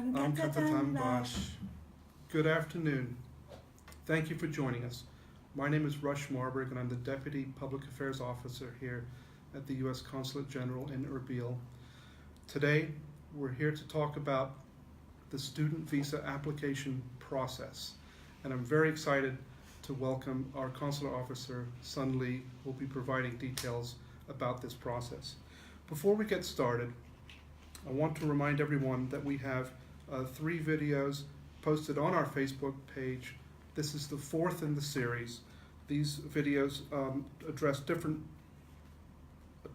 Angkatan Bash. Good afternoon. Thank you for joining us. My name is Rush Marburg, and I'm the Deputy Public Affairs Officer here at the U.S. Consulate General in Erbil. Today, we're here to talk about the student visa application process, and I'm very excited to welcome our Consular Officer, Sun Lee, who will be providing details about this process. Before we get started, I want to remind everyone that we have 3 videos posted on our Facebook page. This is the 4th in the series. These videos address different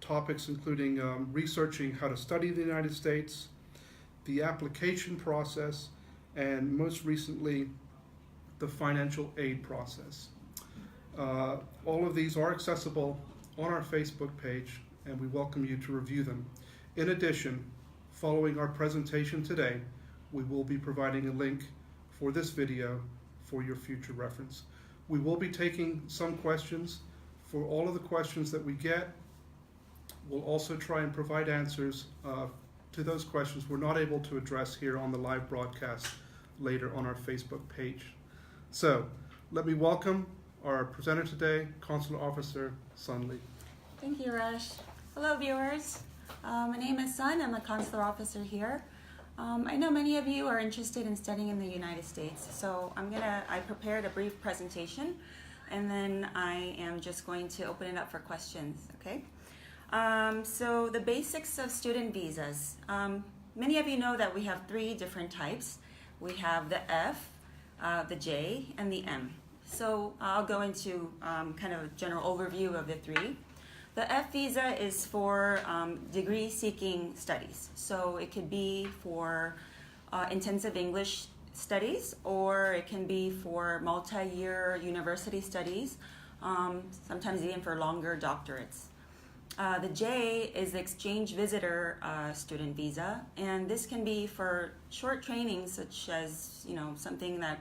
topics, including researching how to study in the United States, the application process, and most recently, the financial aid process. All of these are accessible on our Facebook page, and we welcome you to review them. In addition, following our presentation today, we will be providing a link for this video for your future reference. We will be taking some questions. For all of the questions that we get, we'll also try and provide answers to those questions we're not able to address here on the live broadcast later on our Facebook page. So, let me welcome our presenter today, Consular Officer Sun Lee. Thank you, Rush. Hello, viewers. My name is Sun. I'm a consular officer here. I know many of you are interested in studying in the United States, so I prepared a brief presentation, and then I am just going to open it up for questions, okay? So the basics of student visas. Many of you know that we have 3 different types. We have the F, the J, and the M. So I'll go into kind of a general overview of the 3. The F visa is for degree-seeking studies. So it could be for intensive English studies, or it can be for multi-year university studies, sometimes even for longer doctorates. The J is the exchange visitor student visa, and this can be for short trainings, such as something that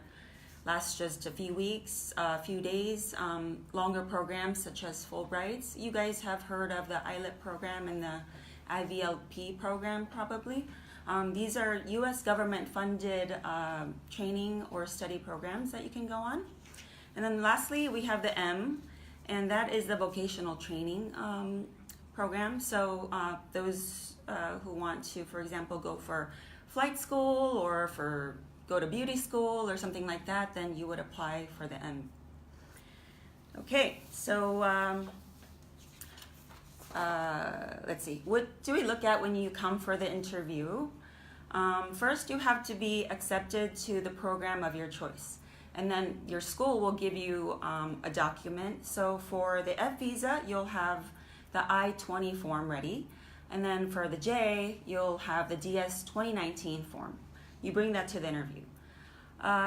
lasts just a few weeks, a few days, longer programs such as Fulbrights. You guys have heard of the ILET program and the IVLP program probably. These are U.S. government funded training or study programs that you can go on. And then lastly, we have the M, and that is the vocational training program. So those who want to, for example, go for flight school or go to beauty school or something like that, then you would apply for the M. Okay, so let's see. What do we look at when you come for the interview? First, you have to be accepted to the program of your choice. And then your school will give you a document. So for the F visa, you'll have the I-20 form ready. And then for the J, you'll have the DS 2019 form. You bring that to the interview.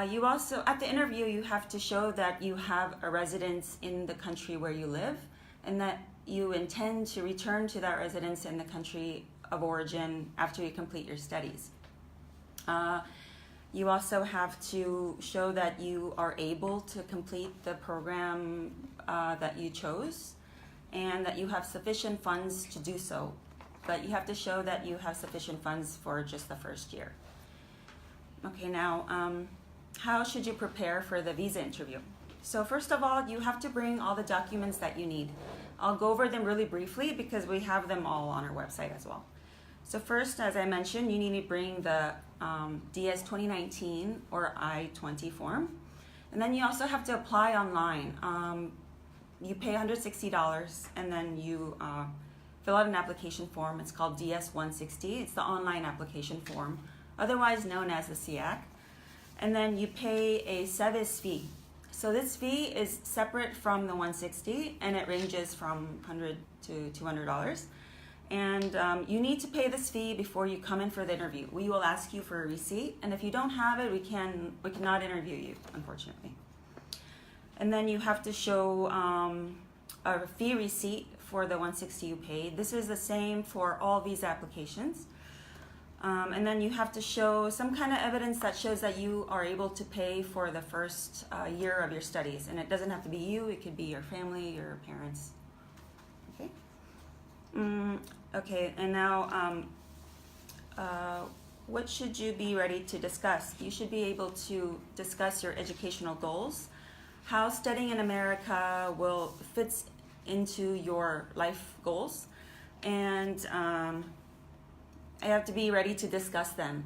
You also, at the interview, you have to show that you have a residence in the country where you live, and that you intend to return to that residence in the country of origin after you complete your studies. You also have to show that you are able to complete the program that you chose, and that you have sufficient funds to do so. But you have to show that you have sufficient funds for just the first year. Okay, now, how should you prepare for the visa interview? So first of all, you have to bring all the documents that you need. I'll go over them really briefly because we have them all on our website as well. So first, as I mentioned, you need to bring the DS 2019 or I-20 form. And then you also have to apply online. You pay $160, and then you fill out an application form. It's called DS 160. It's the online application form, otherwise known as the SEAC. And then you pay a SEVIS fee. So this fee is separate from the 160, and it ranges from $100 to $200. And you need to pay this fee before you come in for the interview. We will ask you for a receipt, and if you don't have it, we cannot interview you, unfortunately. And then you have to show a fee receipt for the 160 you paid. This is the same for all visa applications. And then you have to show some kind of evidence that shows that you are able to pay for the first year of your studies. And it doesn't have to be you, it could be your family, your parents. Okay, okay, and now what should you be ready to discuss? You should be able to discuss your educational goals, how studying in America will fits into your life goals, and I have to be ready to discuss them.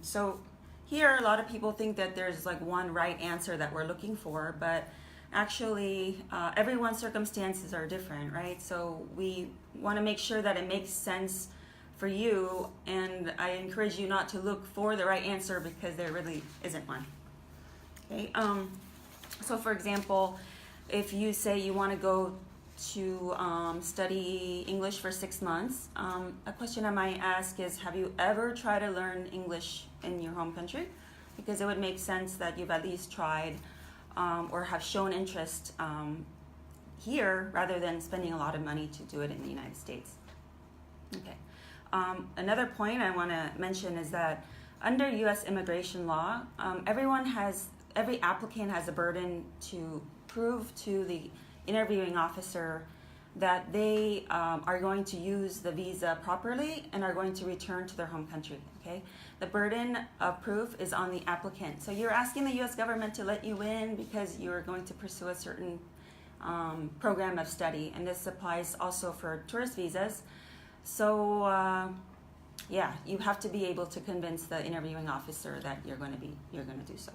So here, a lot of people think that there's like one right answer that we're looking for, but actually, everyone's circumstances are different, right? So we want to make sure that it makes sense for you, and I encourage you not to look for the right answer because there really isn't one. Okay. So for example, if you say you want to go to study English for 6 months, a question I might ask is, have you ever tried to learn English in your home country? Because it would make sense that you've at least tried or have shown interest here rather than spending a lot of money to do it in the United States. Okay. Another point I want to mention is that under U.S. immigration law, every applicant has a burden to prove to the interviewing officer that they are going to use the visa properly and are going to return to their home country. Okay, the burden of proof is on the applicant. So you're asking the U.S. government to let you in because you're going to pursue a certain program of study, and this applies also for tourist visas. So yeah, you have to be able to convince the interviewing officer that you're going to do so.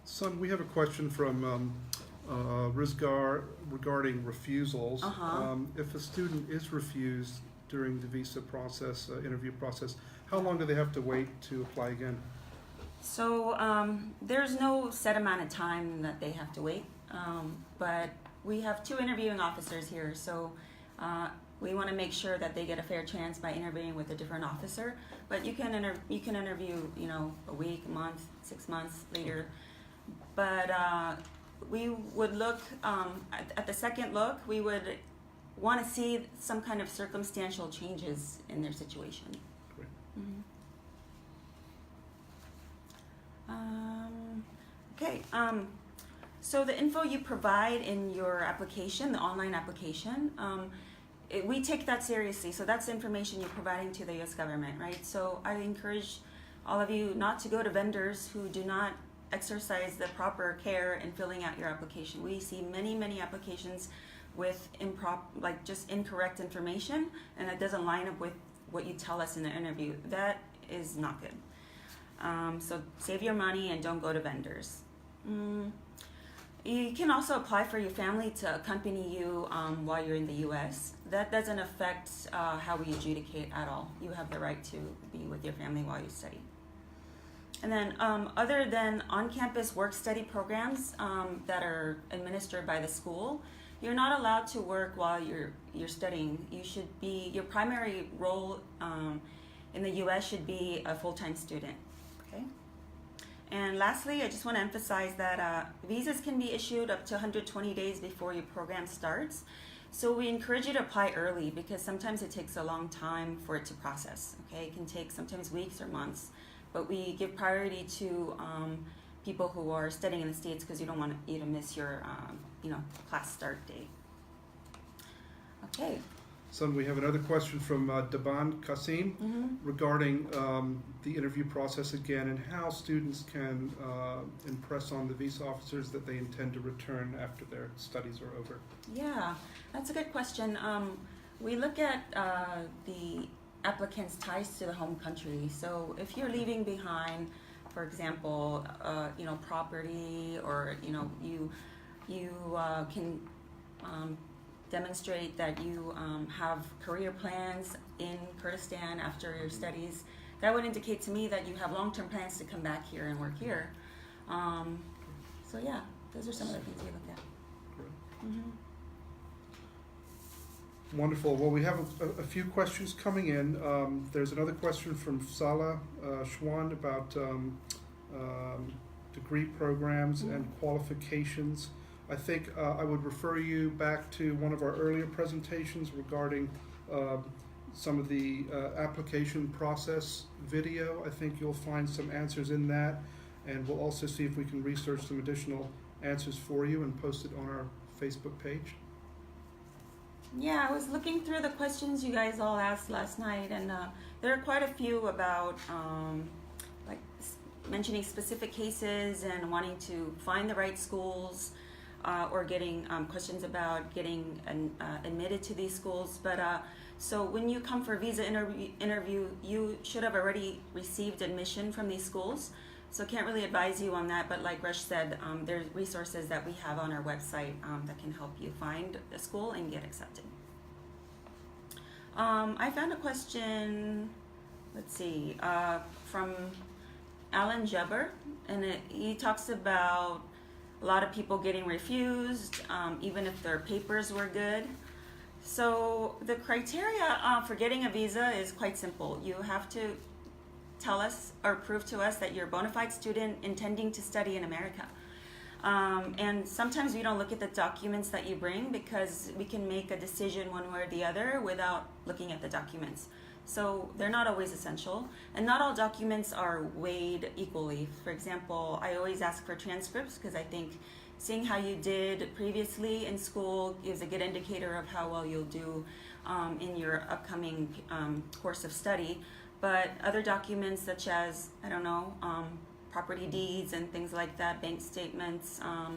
Son, we have a question from Rizgar regarding refusals. If a student is refused during the visa process, interview process, how long do they have to wait to apply again? So there's no set amount of time that they have to wait, but we have 2 interviewing officers here, so we want to make sure that they get a fair chance by interviewing with a different officer. But you can interview, a week, a month, 6 months later. But we would look at the second look. We would want to see some kind of circumstantial changes in their situation. Great. Okay. So the info you provide in your application, the online application, we take that seriously. So that's the information you're providing to the U.S. government, right? So I encourage all of you not to go to vendors who do not exercise the proper care in filling out your application. We see many applications with just incorrect information, and it doesn't line up with what you tell us in the interview. That is not good. So save your money and don't go to vendors. You can also apply for your family to accompany you while you're in the U.S. That doesn't affect how we adjudicate at all. You have the right to be with your family while you study. And then other than on-campus work-study programs that are administered by the school, you're not allowed to work while you're studying. Your primary role in the U.S. should be a full-time student. Okay. And lastly, I just want to emphasize that visas can be issued up to 120 days before your program starts. So we encourage you to apply early because sometimes it takes a long time for it to process. Okay, it can take sometimes weeks or months. But we give priority to people who are studying in the States because you don't want you to miss your class start date. Okay. So we have another question from Daban Kasim regarding the interview process again and how students can impress on the visa officers that they intend to return after their studies are over. Yeah, that's a good question. We look at the applicants' ties to the home country. So if you're leaving behind, for example, property, or you can demonstrate that you have career plans in Kurdistan after your studies, that would indicate to me that you have long-term plans to come back here and work here. So yeah, those are some of the things we look at. Great. Wonderful. Well, we have a few questions coming in. There's another question from Salah Schwan about degree programs and qualifications. I think I would refer you back to one of our earlier presentations regarding some of the application process video. I think you'll find some answers in that, and we'll also see if we can research some additional answers for you and post it on our Facebook page. Yeah, I was looking through the questions you guys all asked last night, and there are quite a few about like mentioning specific cases and wanting to find the right schools, or getting questions about getting admitted to these schools. But so when you come for a visa interview, you should have already received admission from these schools. So can't really advise you on that, but like Rush said, there's resources that we have on our website that can help you find a school and get accepted. I found a question, let's see, from Alan Jebber, and he talks about a lot of people getting refused, even if their papers were good. So the criteria for getting a visa is quite simple. You have to tell us or prove to us that you're a bona fide student intending to study in America. And sometimes we don't look at the documents that you bring because we can make a decision one way or the other without looking at the documents. So they're not always essential, and not all documents are weighed equally. For example, I always ask for transcripts because I think seeing how you did previously in school gives a good indicator of how well you'll do in your upcoming course of study. But other documents such as, I don't know, property deeds and things like that, bank statements, I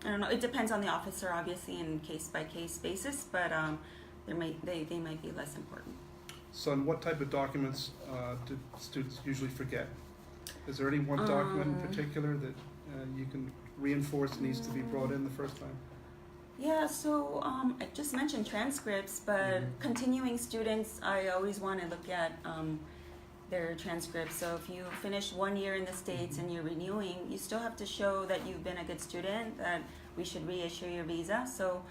don't know, it depends on the officer obviously in case-by-case basis, but they might be less important. So, and what type of documents do students usually forget? Is there any one document in particular that you can reinforce needs to be brought in the first time? Yeah, so I just mentioned transcripts, but continuing students, I always want to look at their transcripts. So if you finish 1 year in the States and you're renewing, you still have to show that you've been a good student, that we should reissue your visa. So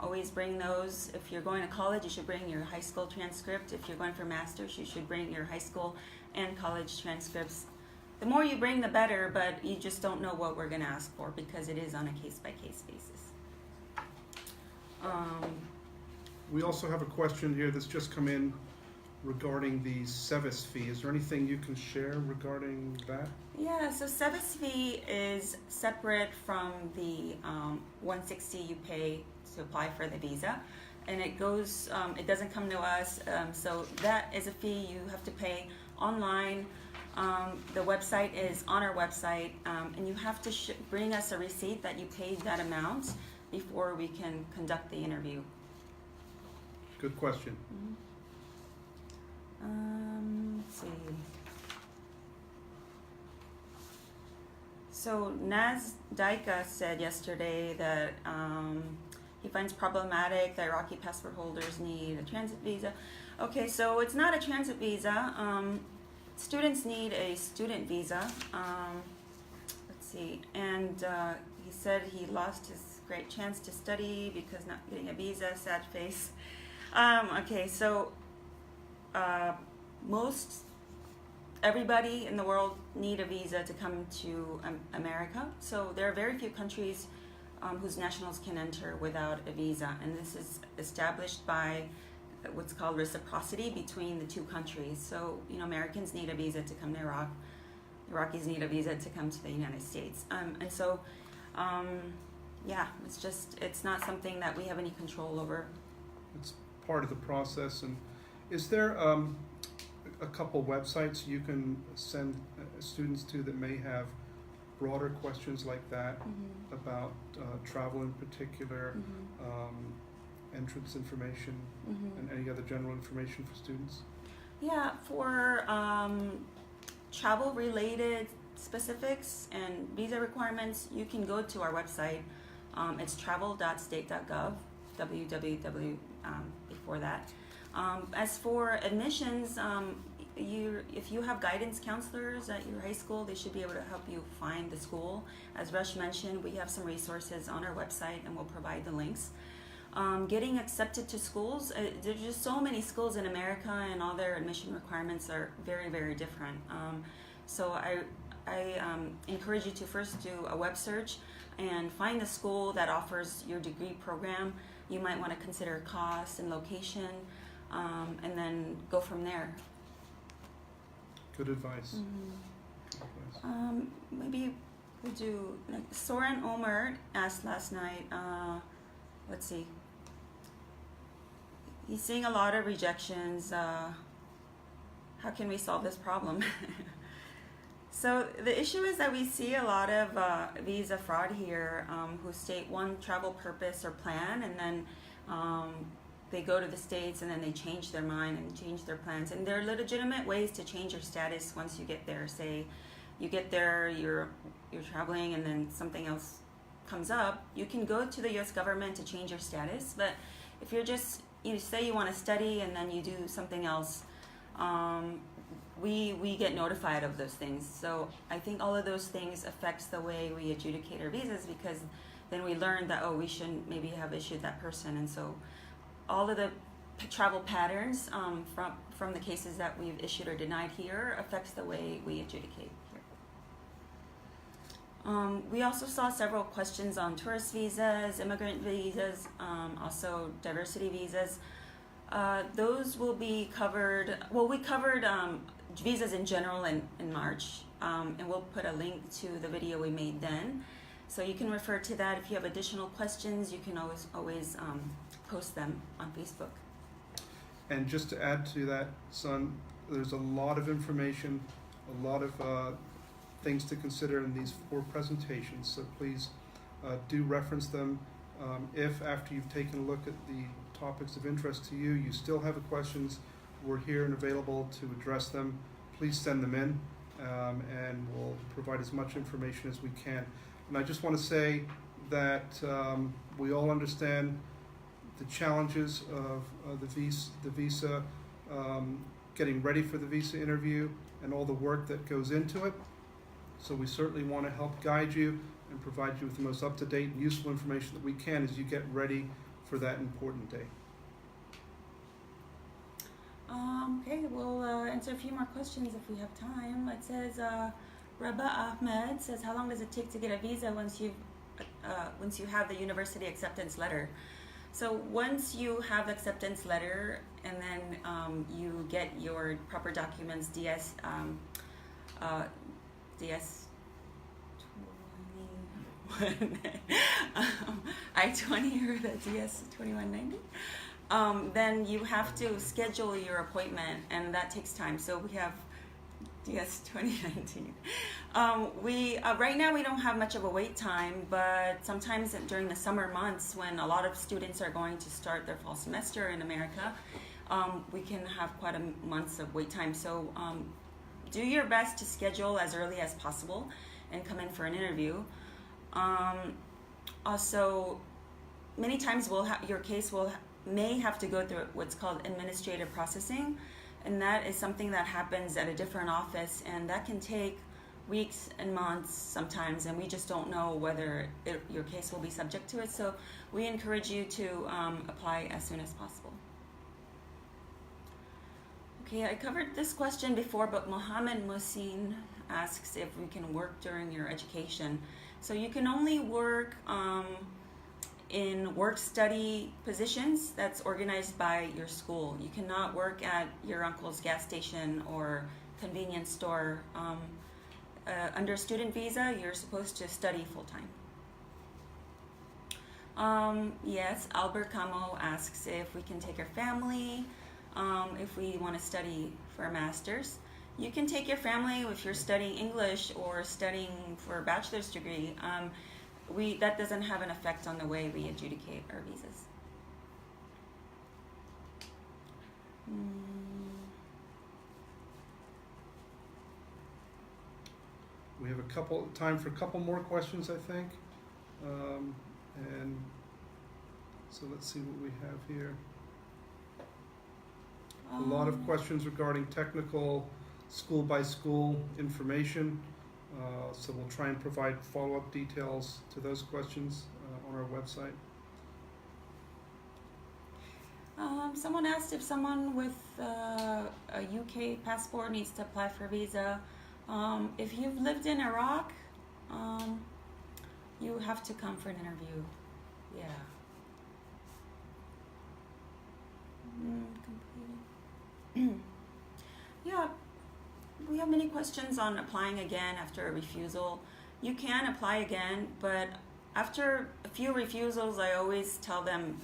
always bring those. If you're going to college, you should bring your high school transcript. If you're going for master's, you should bring your high school and college transcripts. The more you bring, the better, but you just don't know what we're going to ask for because it is on a case-by-case basis. We also have a question here that's just come in regarding the SEVIS fee. Is there anything you can share regarding that? Yeah, so SEVIS fee is separate from the $160 you pay to apply for the visa, and it goes. It doesn't come to us. So that is a fee you have to pay online. The website is on our website, and you have to bring us a receipt that you paid that amount before we can conduct the interview. Good question. Let's see. So Naz Daika said yesterday that he finds problematic that Iraqi passport holders need a transit visa. Okay, so it's not a transit visa. Students need a student visa. Let's see. And he said he lost his great chance to study because not getting a visa, sad face. Okay, so everybody in the world need a visa to come to America. So there are very few countries whose nationals can enter without a visa, and this is established by what's called reciprocity between the two countries. So, you know, Americans need a visa to come to Iraq, Iraqis need a visa to come to the United States. And so, yeah, it's not something that we have any control over. It's part of the process. And is there a couple websites you can send students to that may have broader questions like that about travel in particular, entrance information, and any other general information for students? Yeah, for travel-related specifics and visa requirements, you can go to our website. It's travel.state.gov, www before that. As for admissions, if you have guidance counselors at your high school, they should be able to help you find the school. As Rush mentioned, we have some resources on our website, and we'll provide the links. Getting accepted to schools, there's just so many schools in America, and all their admission requirements are very, very different. So I encourage you to first do a web search and find the school that offers your degree program. You might want to consider cost and location, and then go from there. Good advice. Maybe we'll do, like, Soren Omer asked last night, let's see. He's seeing a lot of rejections. How can we solve this problem? So the issue is that we see a lot of visa fraud here, who state one travel purpose or plan, and then they go to the States and then they change their mind and change their plans. And there are legitimate ways to change your status once you get there. Say you get there, you're traveling, and then something else comes up. You can go to the U.S. government to change your status. But if you're just, say you want to study and then you do something else, we get notified of those things. So I think all of those things affects the way we adjudicate our visas, because then we learn that, we shouldn't maybe have issued that person. And so all of the travel patterns from the cases that we've issued or denied here affects the way we adjudicate here. We also saw several questions on tourist visas, immigrant visas, also diversity visas. Those will be covered. Well, we covered visas in general in March, and we'll put a link to the video we made then. So you can refer to that. If you have additional questions, you can always post them on Facebook. And just to add to that, Sun, there's a lot of information, a lot of things to consider in these 4 presentations. So please do reference them. If after you've taken a look at the topics of interest to you, you still have questions, we're here and available to address them. Please send them in, and we'll provide as much information as we can. And I just want to say that we all understand the challenges of the visa, getting ready for the visa interview, and all the work that goes into it. So we certainly want to help guide you and provide you with the most up-to-date and useful information that we can as you get ready for that important day. Okay, we'll answer a few more questions if we have time. It says, Rabah Ahmed says, how long does it take to get a visa once you have the university acceptance letter? So once you have the acceptance letter and then you get your proper documents, DS I-20 or the DS 2190, then you have to schedule your appointment, and that takes time. So we have DS 2019. Right now we don't have much of a wait time, but sometimes during the summer months when a lot of students are going to start their fall semester in America, we can have quite a months of wait time. So do your best to schedule as early as possible and come in for an interview. Also, many times your case may have to go through what's called administrative processing, and that is something that happens at a different office, and that can take weeks and months sometimes, and we just don't know whether your case will be subject to it. So we encourage you to apply as soon as possible. Okay, I covered this question before, but Mohammed Musin asks if we can work during your education. So you can only work in work-study positions that's organized by your school. You cannot work at your uncle's gas station or convenience store. Under student visa, you're supposed to study full-time. Yes, Albert Camo asks if we can take our family if we want to study for a master's. You can take your family if you're studying English or studying for a bachelor's degree. That doesn't have an effect on the way we adjudicate our visas. We have time for a couple more questions, I think. And so let's see what we have here. A lot of questions regarding technical school-by-school information. So we'll try and provide follow-up details to those questions on our website. Someone asked if someone with a UK passport needs to apply for a visa. If you've lived in Iraq, you have to come for an interview. Yeah. Completed. Yeah, we have many questions on applying again after a refusal. You can apply again, but after a few refusals, I always tell them,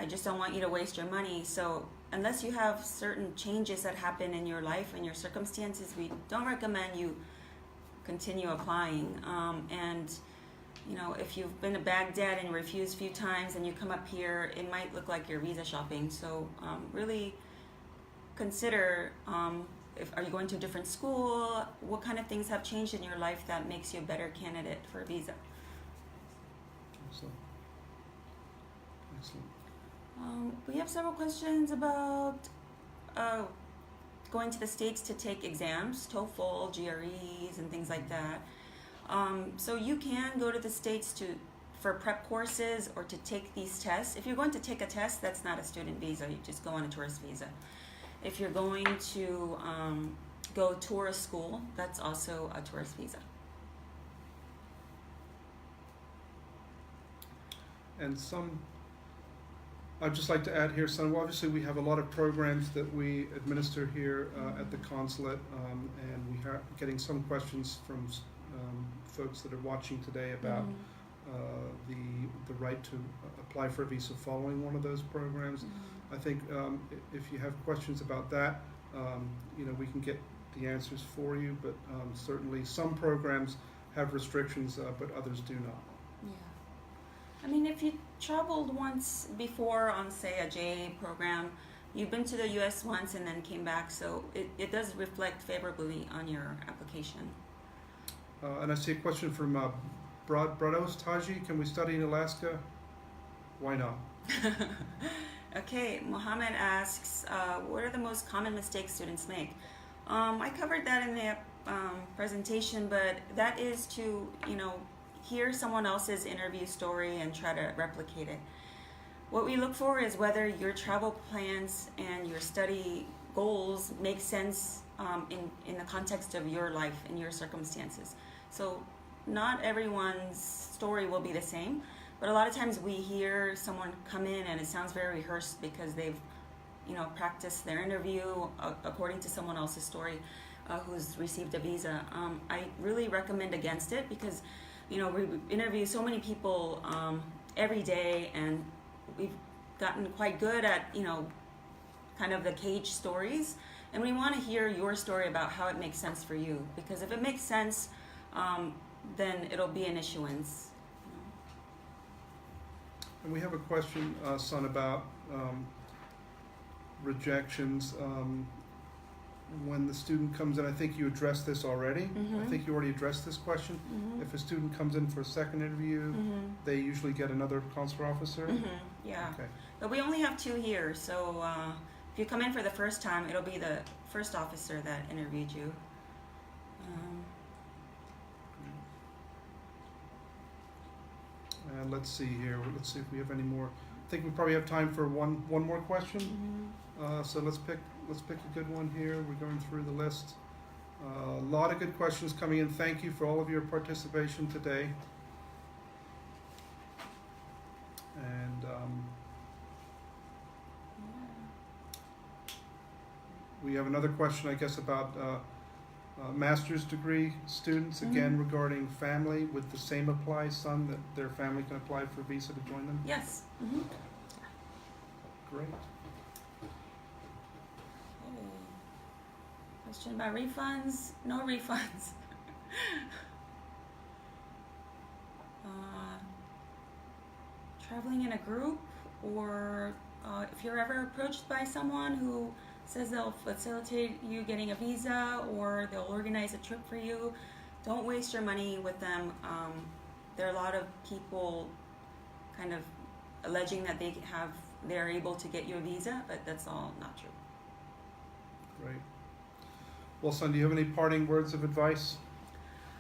I just don't want you to waste your money. So unless you have certain changes that happen in your life and your circumstances, we don't recommend you continue applying. And you know, if you've been to Baghdad and refused a few times and you come up here, it might look like you're visa shopping. So really consider, are you going to a different school? What kind of things have changed in your life that makes you a better candidate for a visa? Excellent. Excellent. We have several questions about going to the States to take exams, TOEFL, GREs, and things like that. So you can go to the States for prep courses or to take these tests. If you're going to take a test, that's not a student visa. You just go on a tourist visa. If you're going to go tour a school, that's also a tourist visa. And I'd just like to add here, well, obviously we have a lot of programs that we administer here at the consulate, and we are getting some questions from folks that are watching today about the right to apply for a visa following one of those programs. I think if you have questions about that, you know, we can get the answers for you, but certainly some programs have restrictions, but others do not. Yeah. I mean, if you traveled once before on, say, a JA program, you've been to the U.S. once and then came back, so it does reflect favorably on your application. And I see a question from Brados Taji. Can we study in Alaska? Why not? Okay, Mohammed asks, what are the most common mistakes students make? I covered that in the presentation, but that is to, you know, hear someone else's interview story and try to replicate it. What we look for is whether your travel plans and your study goals make sense in the context of your life and your circumstances. So not everyone's story will be the same, but a lot of times we hear someone come in and it sounds very rehearsed because they've, you know, practiced their interview according to someone else's story who's received a visa. I really recommend against it because, you know, we interview so many people every day, and we've gotten quite good at, you know, kind of the cage stories, and we want to hear your story about how it makes sense for you, because if it makes sense, then it'll be an issuance. And we have a question, Son, about rejections. When the student comes in, I think you addressed this already. I think you already addressed this question. If a student comes in for a second interview, they usually get another consular officer? Yeah. Okay. But we only have 2 here, so if you come in for the first time, it'll be the first officer that interviewed you. And let's see here. Let's see if we have any more. I think we probably have time for one more question. So let's pick a good one here. We're going through the list. A lot of good questions coming in. Thank you for all of your participation today. And we have another question, I guess, about master's degree students, again regarding family. Would the same apply, Son, that their family can apply for a visa to join them? Yes. Great. Question about refunds? No refunds. Traveling in a group, or if you're ever approached by someone who says they'll facilitate you getting a visa or they'll organize a trip for you, don't waste your money with them. There are a lot of people kind of alleging that they're able to get you a visa, but that's all not true. Great. Well, Son, do you have any parting words of advice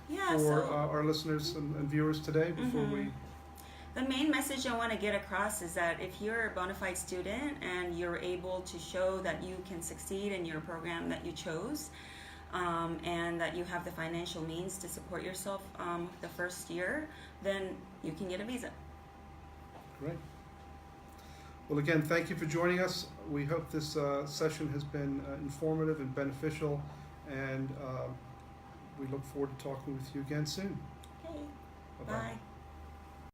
for our listeners and viewers today before we... The main message I want to get across is that if you're a bona fide student and you're able to show that you can succeed in your program that you chose, and that you have the financial means to support yourself the first year, then you can get a visa. Great. Well, again, thank you for joining us. We hope this session has been informative and beneficial, and we look forward to talking with you again soon. Okay. Bye-bye. Bye.